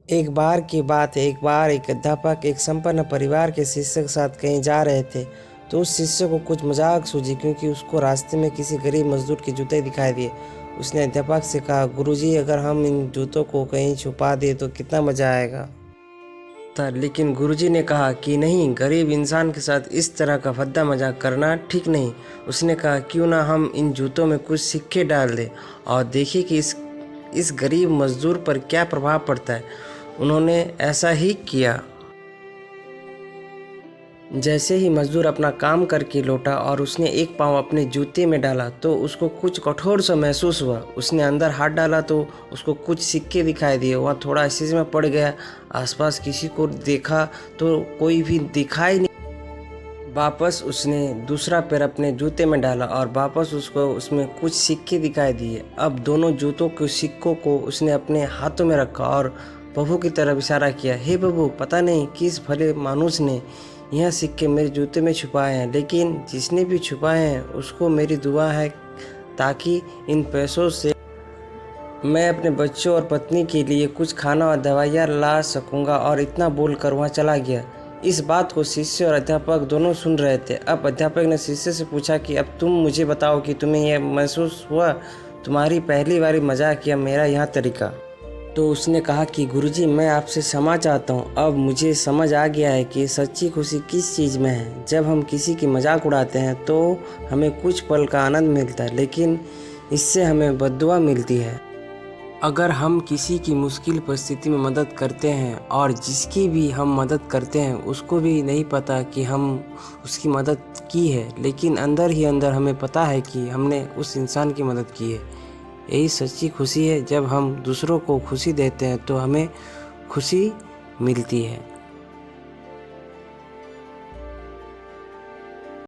एक बार की बात है, एक बार एक अध्यापक एक संपन्न परिवार के शिष्य के साथ कहीं जा रहे थे। तो उस शिष्य को कुछ मजाक सूझी, क्योंकि उसको रास्ते में किसी गरीब मजदूर के जूते दिखाई दिए। उसने अध्यापक से कहा, गुरुजी, अगर हम इन जूतों को कहीं छुपा दें तो कितना मजा आएगा। लेकिन गुरुजी ने कहा कि नहीं, गरीब इंसान के साथ इस तरह का भद्दा मजाक करना ठीक नहीं। उसने कहा, क्यों ना हम इन जूतों में कुछ सिक्के डाल दें और देखिए कि इस गरीब मजदूर पर क्या प्रभाव पड़ता है। उन्होंने ऐसा ही किया। जैसे ही मजदूर अपना काम करके लौटा और उसने एक पाँव अपने जूते में डाला तो उसको कुछ कठोर सा महसूस हुआ। उसने अंदर हाथ डाला तो उसको कुछ सिक्के दिखाई दिए। वहाँ थोड़ा ऐसे में पड़ गया। आसपास किसी को देखा तो कोई भी दिखाई नहीं। वापस उसने दूसरा पैर अपने जूते में डाला और वापस उसको उसमें कुछ सिक्के दिखाई दिए। अब दोनों जूतों के सिक्कों को उसने अपने हाथों में रखा और प्रभु की तरफ इशारा किया, हे प्रभु, पता नहीं किस भले मानुस ने यह सिक्के मेरे जूते में छुपाए हैं, लेकिन जिसने भी छुपाए हैं उसको मेरी दुआ है ताकि इन पैसों से मैं अपने बच्चों और पत्नी के लिए कुछ खाना और दवाइयाँ ला सकूँगा। और इतना बोलकर वहाँ चला गया। इस बात को शिष्य और अध्यापक दोनों सुन रहे थे। अब अध्यापक ने शिष्य से पूछा कि अब तुम मुझे बताओ कि तुम्हें यह महसूस हुआ, तुम्हारी पहली बारी मजाक या मेरा यह तरीका। तो उसने कहा कि गुरुजी, मैं आपसे क्षमा चाहता हूँ। अब मुझे समझ आ गया है कि सच्ची खुशी किस चीज़ में है। जब हम किसी की मजाक उड़ाते हैं तो हमें कुछ पल का आनंद मिलता है, लेकिन इससे हमें बद्दुआ मिलती है। अगर हम किसी की मुश्किल परिस्थिति में मदद करते हैं और जिसकी भी हम मदद करते हैं उसको भी नहीं पता कि हम उसकी मदद की है, लेकिन अंदर ही अंदर हमें पता है कि हमने उस इंसान की मदद की है। यही सच्ची खुशी है। जब हम दूसरों को खुशी देते हैं तो हमें खुशी मिलती है।